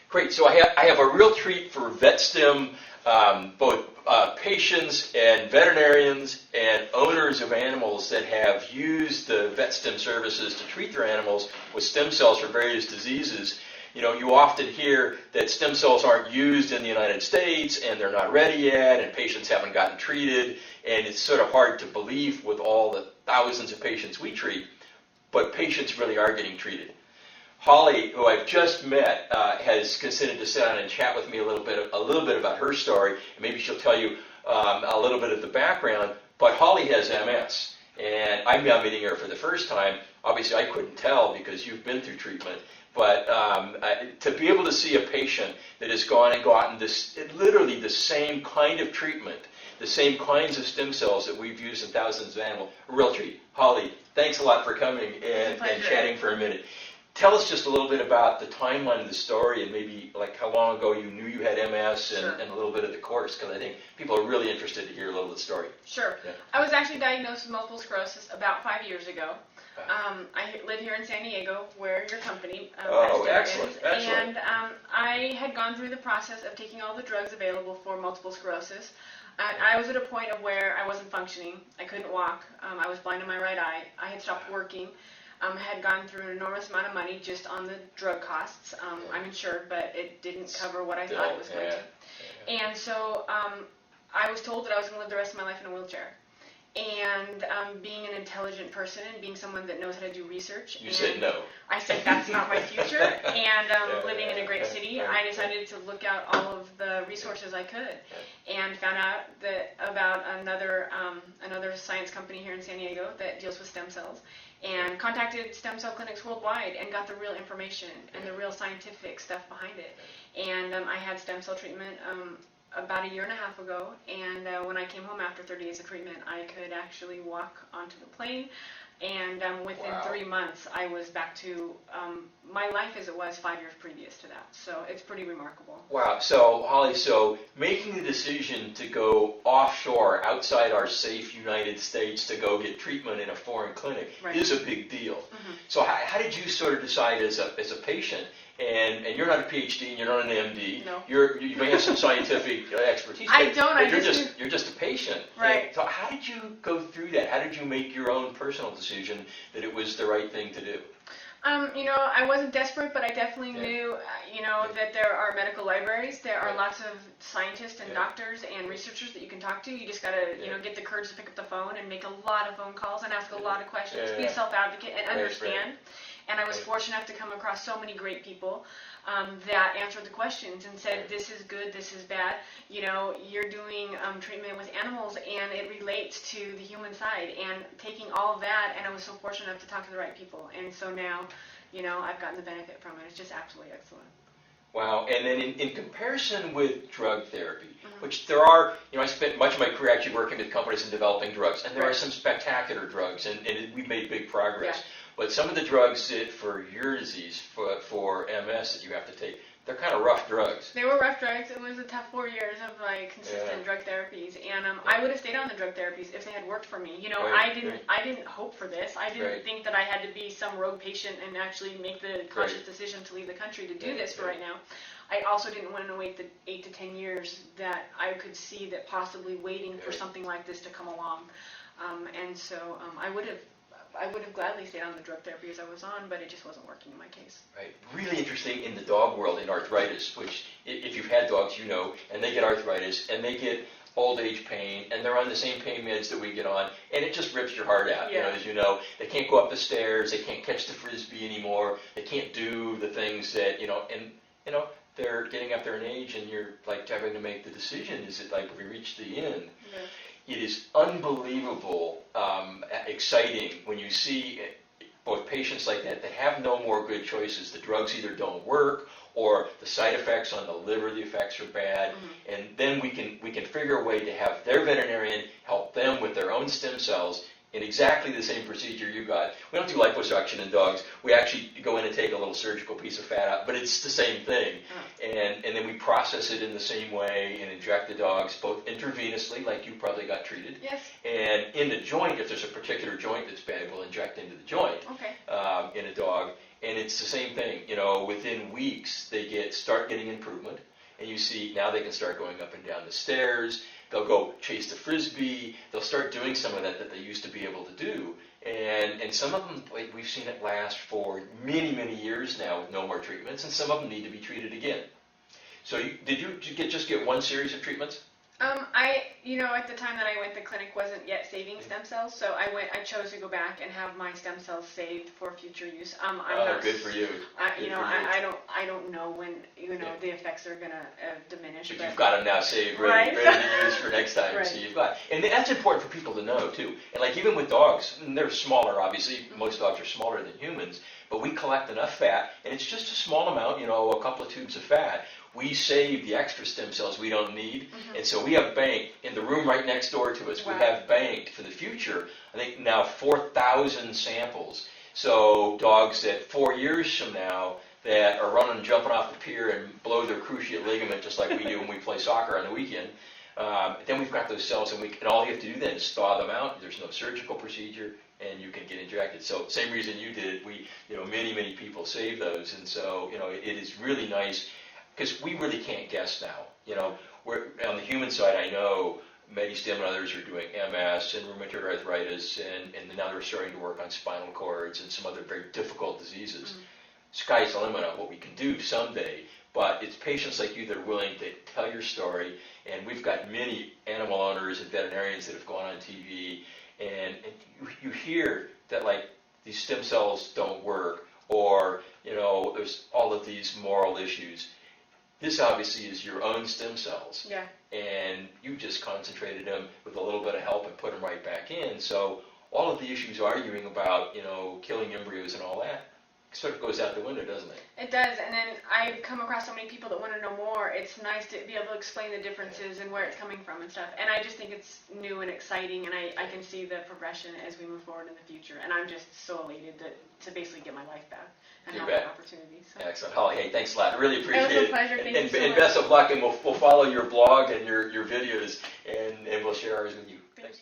Great. So I have a real treat for VetStem, both patients and veterinarians and owners of animals that have used the VetStem services to treat their animals with stem cells for various diseases. You know, you often hear that stem cells aren't used in the United States and they're not ready yet and patients haven't gotten treated, and it's sort of hard to believe with all the thousands of patients we treat, but patients really are getting treated. Holly, who I've just met, has considered to sit down and chat with me a little bit about her story, and maybe she'll tell you a little bit of the background. But Holly has MS, and I'm now meeting her for the first time. Obviously, I couldn't tell because you've been through treatment, but to be able to see a patient that has gone and gotten this, literally the same kind of treatment, the same kinds of stem cells that we've used in thousands of animals, a real treat. Holly, thanks a lot for coming and chatting for a minute. Tell us just a little bit about the timeline of the story and maybe like how long ago you knew you had MS and a little bit of the course, because I think people are really interested to hear a little of the story. Sure. Yeah. I was actually diagnosed with multiple sclerosis about 5 years ago. I live here in San Diego, where your company excellent. is. And I had gone through the process of taking all the drugs available for multiple sclerosis. I was at a point of where I wasn't functioning. I couldn't walk. I was blind in my right eye. I had stopped working. Had gone through an enormous amount of money just on the drug costs. I'm insured, but it didn't cover what I thought it was going to. And so I was told that I was going to live the rest of my life in a wheelchair. And being an intelligent person and being someone that knows how to do research. You said no. I said that's not my future. And living in a great city, I decided to look out all of the resources I could, and found out that about another science company here in San Diego that deals with stem cells, and contacted stem cell clinics worldwide and got the real information and the real scientific stuff behind it. And I had stem cell treatment about a year and a half ago, and when I came home after 30 days of treatment, I could actually walk onto the plane, and within 3 months I was back to my life as it was 5 years previous to that. So it's pretty remarkable. Wow. So Holly, making the decision to go offshore outside our safe United States to go get treatment in a foreign clinic is a big deal. Mm-hmm. So how did you sort of decide as a patient? And you're not a PhD and you're not an MD. No. You may have some scientific expertise. I don't. But you're just a patient. Right. And so how did you go through that? How did you make your own personal decision that it was the right thing to do? I wasn't desperate, but I definitely knew, that there are medical libraries. There are lots of scientists and doctors and researchers that you can talk to. You just got to, get the courage to pick up the phone and make a lot of phone calls and ask a lot of questions, be a self-advocate and understand. And I was fortunate enough to come across so many great people that answered the questions and said, this is good, this is bad. You're doing treatment with animals and it relates to the human side, and taking all of that, and I was so fortunate enough to talk to the right people. And so now, I've gotten the benefit from it. It's just absolutely excellent. Wow. And then in comparison with drug therapy, which there are, I spent much of my career actually working with companies and developing drugs, and there are some spectacular drugs, and we've made big progress. Yeah. But some of the drugs for your disease, for MS that you have to take, they're kind of rough drugs. They were rough drugs. It was a tough 4 years of consistent drug therapies, and I would have stayed on the drug therapies if they had worked for me. I didn't hope for this. I didn't think that I had to be some rogue patient and actually make the conscious decision to leave the country to do this for right now. I also didn't want to wait the 8 to 10 years that I could see that possibly waiting for something like this to come along, and so I would have gladly stayed on the drug therapy as I was on, but it just wasn't working in my case. Right. Really interesting in the dog world, in arthritis, which if you've had dogs, and they get arthritis, and they get old age pain, and they're on the same pain meds that we get on, and it just rips your heart out. Yeah. As you know, they can't go up the stairs, they can't catch the Frisbee anymore, they can't do the things that, they're getting up there in age, and you're like having to make the decision, is it like we reach the end? Yeah. It is unbelievable, exciting when you see both patients like that have no more good choices. The drugs either don't work, or the side effects on the liver, the effects are bad, and then we can figure a way to have their veterinarian help them with their own stem cells in exactly the same procedure you got. We don't do liposuction in dogs. We actually go in and take a little surgical piece of fat out, but it's the same thing. And then we process it in the same way and inject the dogs both intravenously, like you probably got treated, and in the joint, if there's a particular joint that's bad, we'll inject into the joint in a dog. And it's the same thing, within weeks they start getting improvement, and you see now they can start going up and down the stairs. They'll go chase the frisbee. They'll start doing some of that they used to be able to do. And some of them, we've seen it last for many, many years now with no more treatments, and some of them need to be treated again. So did you just get one series of treatments? At the time that I went, the clinic wasn't yet saving stem cells, so I chose to go back and have my stem cells saved for future use. Good for you. I don't know when the effects are gonna diminish. But you've got them now saved, ready to use for next time. Right. So and that's important for people to know too. And like even with dogs, and they're smaller, obviously. Most dogs are smaller than humans, but we collect enough fat, and it's just a small amount, a couple of tubes of fat. We save the extra stem cells we don't need, and so we have banked in the room right next door to us. Wow. We have banked for the future, I think now 4,000 samples. So dogs that 4 years from now that are running and jumping off the pier and blow their cruciate ligament just like we do when we play soccer on the weekend, then we've got those cells, and all you have to do then is thaw them out. There's no surgical procedure, and you can get injected. So same reason you did. Many people save those, and so it is really nice. Because we really can't guess now. We're on the human side. I know VetStem and others are doing MS and rheumatoid arthritis, and now they're starting to work on spinal cords and some other very difficult diseases. Mm-hmm. Sky's the limit on what we can do someday, but it's patients like you that are willing to tell your story, and we've got many animal owners and veterinarians that have gone on TV, and you hear that these stem cells don't work, or there's all of these moral issues. This obviously is your own stem cells, and you just concentrated them with a little bit of help and put them right back in. So all of the issues arguing about, killing embryos and all that sort of goes out the window, doesn't it? It does, and then I've come across so many people that want to know more. It's nice to be able to explain the differences and where it's coming from and stuff. And I just think it's new and exciting, and I can see the progression as we move forward in the future. And I'm just so elated to basically get my life back and have that opportunity. So. Excellent. Holly, hey, thanks a lot. I really appreciate it. It was a pleasure. Thank you so much. And best of luck, and we'll follow your blog and your videos, and we'll share ours with you. Thank you.